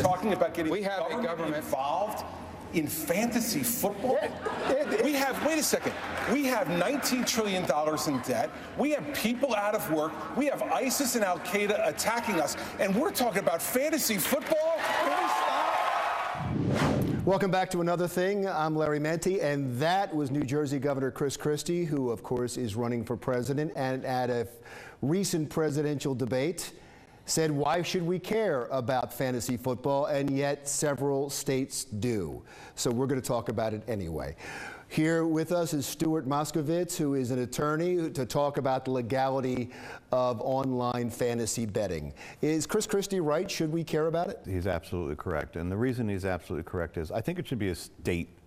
talking about getting we have a government involved in fantasy football? We have, wait a second, we have $19 trillion in debt. We have people out of work. We have ISIS and Al-Qaeda attacking us. And we're talking about fantasy football? Can we stop? Welcome back to Another Thing. I'm Larry Menti, and that was New Jersey Governor Chris Christie, who, of course, is running for president, and at a recent presidential debate said, why should we care about fantasy football? And yet several states do. So we're going to talk about it anyway. Here with us is Stuart Moskovitz, who is an attorney, to talk about the legality of online fantasy betting. Is Chris Christie right? Should we care about it? He's absolutely correct. And the reason he's absolutely correct is I think it should be a state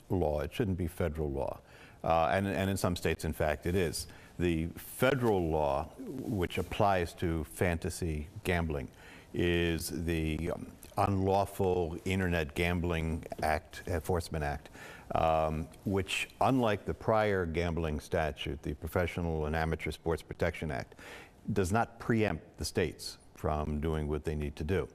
law. It shouldn't be federal law. And in some states, in fact, it is. The federal law, which applies to fantasy gambling, is the Unlawful Internet Gambling Act, Enforcement Act, which, unlike the prior gambling statute, the Professional and Amateur Sports Protection Act, does not preempt the states from doing what they need to do.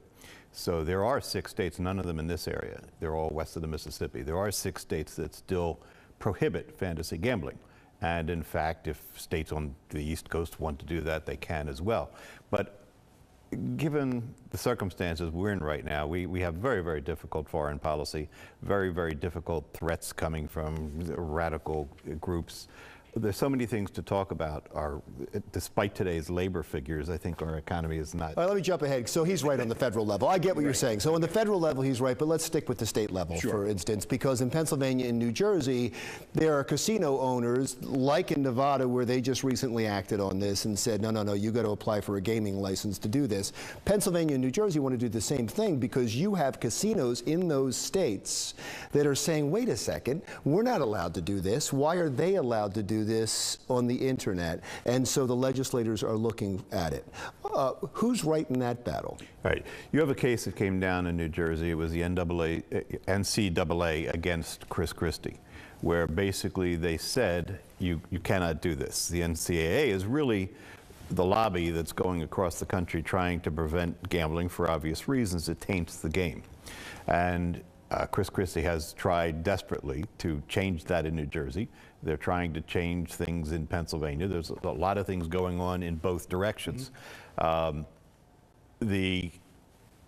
So there are 6 states, none of them in this area. They're all west of the Mississippi. There are 6 states that still prohibit fantasy gambling. And in fact, if states on the East Coast want to do that, they can as well. But given the circumstances we're in right now, we have very, very difficult foreign policy, very, very difficult threats coming from radical groups. There's so many things to talk about. Despite today's labor figures, I think our economy is not. All right, let me jump ahead. So he's right on the federal level. I get what you're saying. So on the federal level, he's right, but let's stick with the state level, for instance, because in Pennsylvania and New Jersey, there are casino owners, like in Nevada, where they just recently acted on this and said, no, you got to apply for a gaming license to do this. Pennsylvania and New Jersey want to do the same thing because you have casinos in those states that are saying, wait a second, we're not allowed to do this. Why are they allowed to do this on the internet? And so the legislators are looking at it. Who's right in that battle? Right. You have a case that came down in New Jersey. It was the NCAA against Chris Christie, where basically they said you cannot do this. The NCAA is really the lobby that's going across the country trying to prevent gambling for obvious reasons. It taints the game. And Chris Christie has tried desperately to change that in New Jersey. They're trying to change things in Pennsylvania. There's a lot of things going on in both directions. The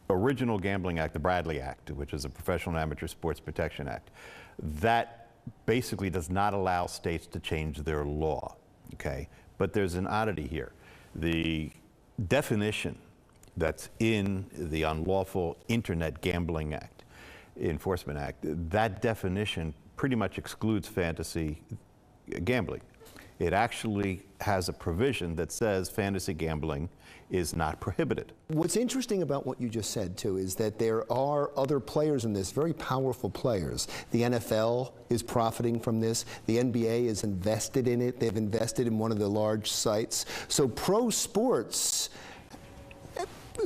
original Gambling Act, the Bradley Act, which is a Professional and Amateur Sports Protection Act, that basically does not allow states to change their law, okay? But there's an oddity here. The definition that's in the Unlawful Internet Gambling Act, Enforcement Act, that definition pretty much excludes fantasy gambling. It actually has a provision that says fantasy gambling is not prohibited. What's interesting about what you just said, too, is that there are other players in this, very powerful players. The NFL is profiting from this. The NBA is invested in it. They've invested in one of the large sites. So pro sports,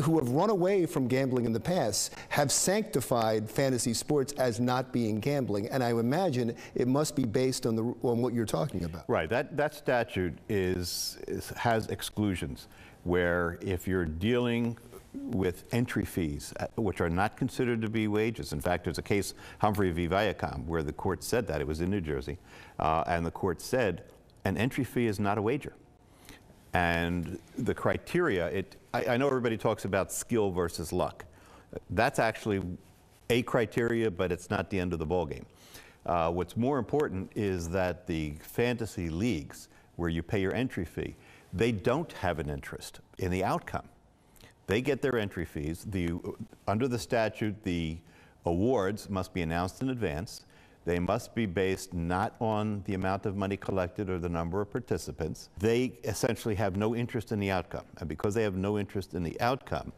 who have run away from gambling in the past, have sanctified fantasy sports as not being gambling, and I imagine it must be based on what you're talking about. Right. That statute has exclusions, where if you're dealing with entry fees, which are not considered to be wages. In fact, there's a case, Humphrey v. Viacom, where the court said that. It was in New Jersey, and the court said an entry fee is not a wager. And the criteria, I know everybody talks about skill versus luck. That's actually a criteria, but it's not the end of the ballgame. What's more important is that the fantasy leagues, where you pay your entry fee, they don't have an interest in the outcome. They get their entry fees. Under the statute, the awards must be announced in advance. They must be based not on the amount of money collected or the number of participants. They essentially have no interest in the outcome. And because they have no interest in the outcome,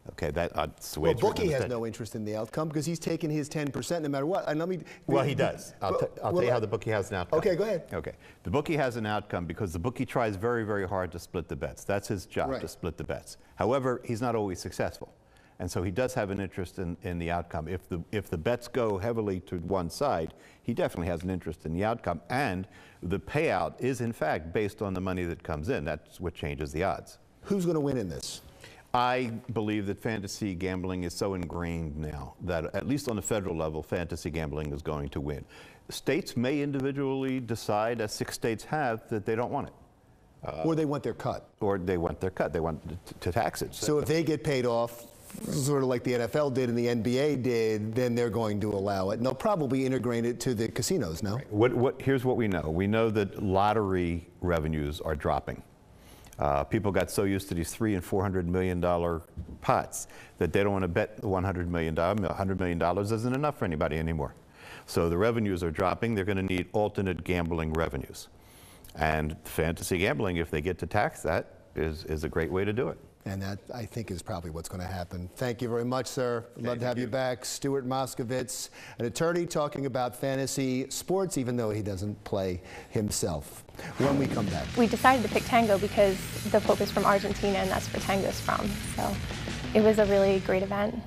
okay, that's the way it's written. Well, bookie has no interest in the outcome because he's taking his 10% no matter what. And well, he does. I'll tell you how the bookie has an outcome. Okay, go ahead. Okay. The bookie has an outcome because the bookie tries very, very hard to split the bets. That's his job, to split the bets. However, he's not always successful. And so he does have an interest in the outcome. If the bets go heavily to one side, he definitely has an interest in the outcome. And the payout is, in fact, based on the money that comes in. That's what changes the odds. Who's going to win in this? I believe that fantasy gambling is so ingrained now that, at least on the federal level, fantasy gambling is going to win. States may individually decide, as 6 states have, that they don't want it. Or they want their cut. Or they want their cut. They want to tax it. So if they get paid off, sort of like the NFL did and the NBA did, then they're going to allow it. And they'll probably integrate it to the casinos, no? Here's what we know. We know that lottery revenues are dropping. People got so used to these $300 and $400 million pots that they don't want to bet $100 million. $100 million isn't enough for anybody anymore. So the revenues are dropping. They're going to need alternate gambling revenues. And fantasy gambling, if they get to tax that, is a great way to do it. And that, I think, is probably what's going to happen. Thank you very much, sir. Love to have you back. Stuart Moskovitz, an attorney talking about fantasy sports, even though he doesn't play himself. When we come back. We decided to pick tango because the Pope is from Argentina and that's where tango is from. So it was a really great event.